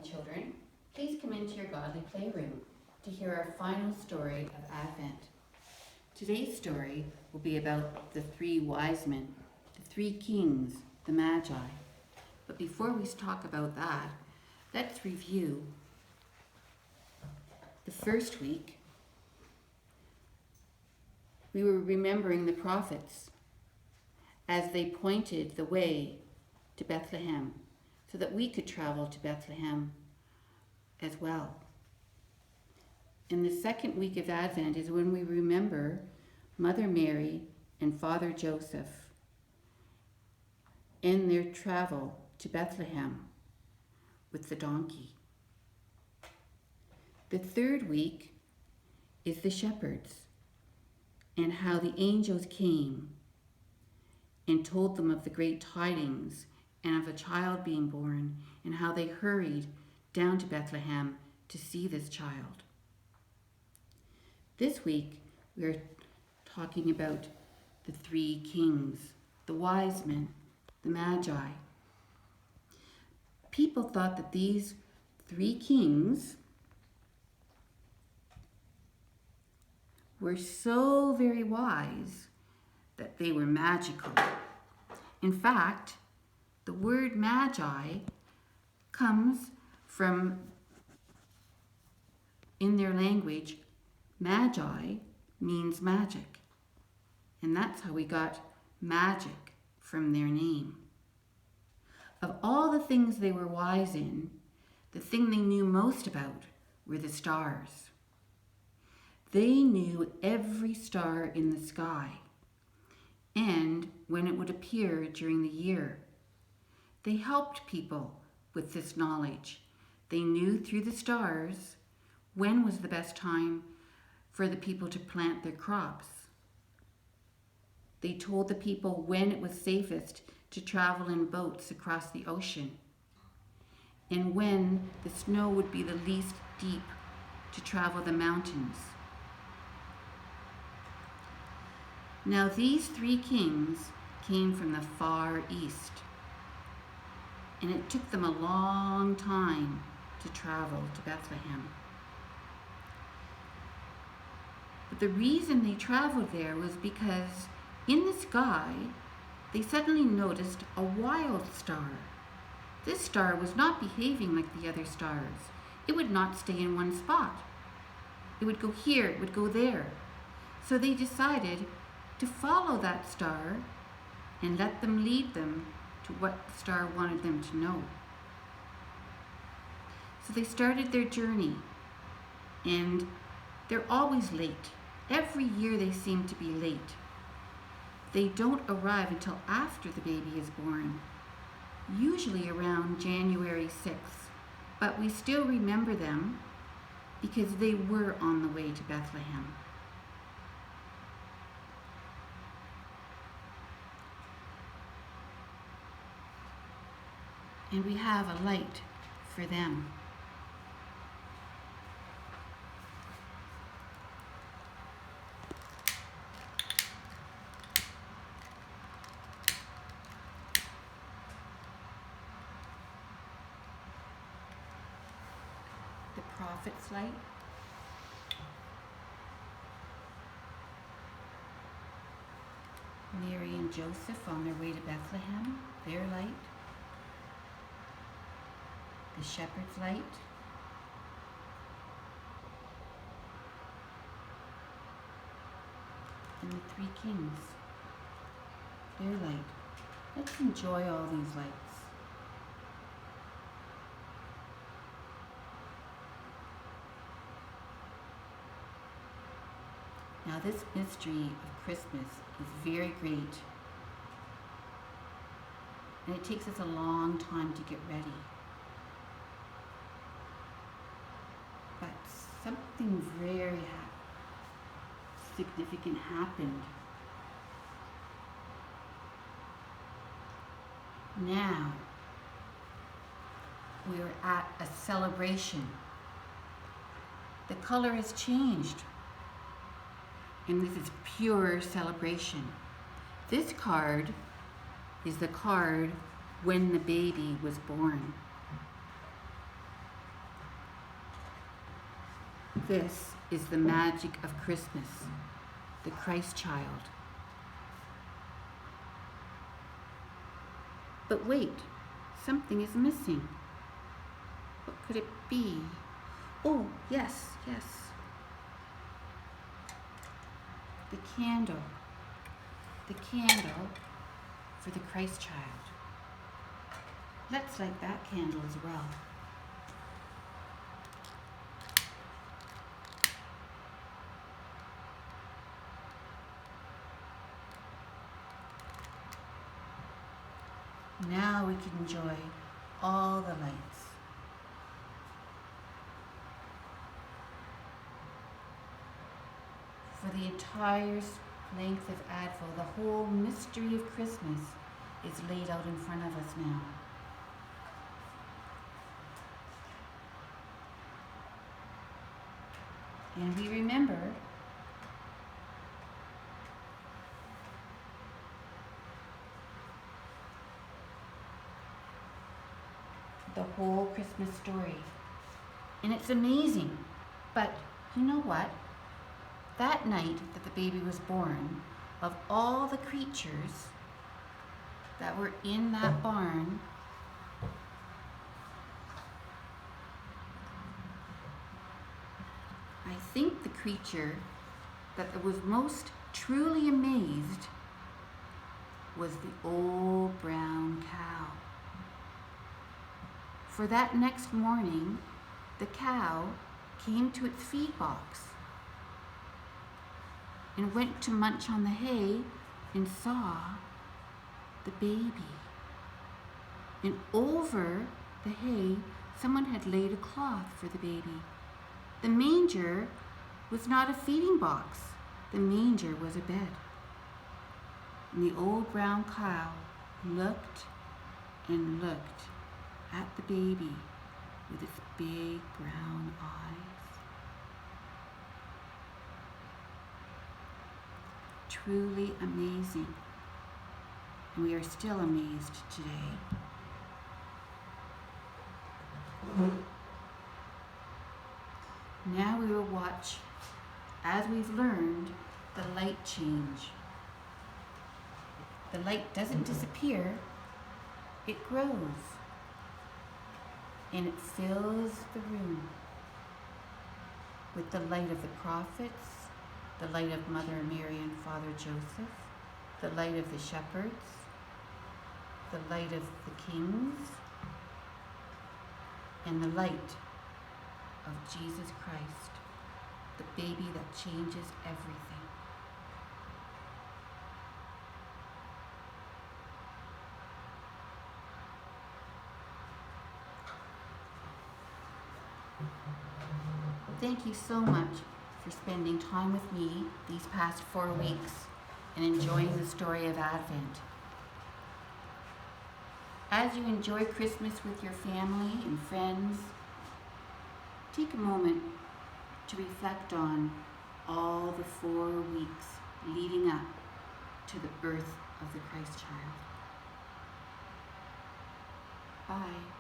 children, please come into your godly playroom to hear our final story of Advent. Today's story will be about the three wise men, the three kings, the Magi. But before we talk about that, let's review the first week. We were remembering the prophets as they pointed the way to Bethlehem so that we could travel to Bethlehem as well. In the second week of Advent is when we remember Mother Mary and Father Joseph in their travel to Bethlehem with the donkey. The third week is the shepherds and how the angels came and told them of the great tidings and of a child being born, and how they hurried down to Bethlehem to see this child. This week, we're talking about the three kings, the wise men, the Magi. People thought that these three kings were so very wise that they were magical. In fact, the word magi comes from, in their language, magi means magic. And that's how we got magic from their name. Of all the things they were wise in, the thing they knew most about were the stars. They knew every star in the sky and when it would appear during the year. They helped people with this knowledge. They knew through the stars when was the best time for the people to plant their crops. They told the people when it was safest to travel in boats across the ocean and when the snow would be the least deep to travel the mountains. Now these three kings came from the far east, and it took them a long time to travel to Bethlehem. But the reason they traveled there was because in the sky, they suddenly noticed a wild star. This star was not behaving like the other stars. It would not stay in one spot. It would go here, it would go there. So they decided to follow that star and let them lead them to what the star wanted them to know. So they started their journey, and they're always late. Every year they seem to be late. They don't arrive until after the baby is born, usually around January 6th, but we still remember them because they were on the way to Bethlehem. And we have a light for them. The prophet's light. Mary and Joseph on their way to Bethlehem, their light. The shepherd's light, and the three kings, their light. Let's enjoy all these lights. Now this mystery of Christmas is very great, and it takes us a long time to get ready. But something very significant happened. Now we're at a celebration. The color has changed, and this is pure celebration. This card is the card when the baby was born. This is the magic of Christmas, the Christ child. But wait, something is missing. What could it be? Oh, yes. The candle for the Christ child. Let's light that candle as well. Now we can enjoy all the lights. For the entire length of Advent, the whole mystery of Christmas is laid out in front of us now. And we remember the whole Christmas story. And it's amazing. But you know what? That night that the baby was born, of all the creatures that were in that barn, I think the creature that was most truly amazed was the old brown cow. For that next morning, the cow came to its feed box and went to munch on the hay and saw the baby. And over the hay, someone had laid a cloth for the baby. The manger was not a feeding box. The manger was a bed. And the old brown cow looked and looked at the baby with its big brown eyes. Truly amazing. And we are still amazed today. Now we will watch, as we've learned, the light change. The light doesn't disappear, it grows. And it fills the room with the light of the prophets, the light of Mother Mary and Father Joseph, the light of the shepherds, the light of the kings, and the light of Jesus Christ, the baby that changes everything. Thank you so much for spending time with me these past 4 weeks and enjoying the story of Advent. As you enjoy Christmas with your family and friends, take a moment to reflect on all the 4 weeks leading up to the birth of the Christ child. Bye.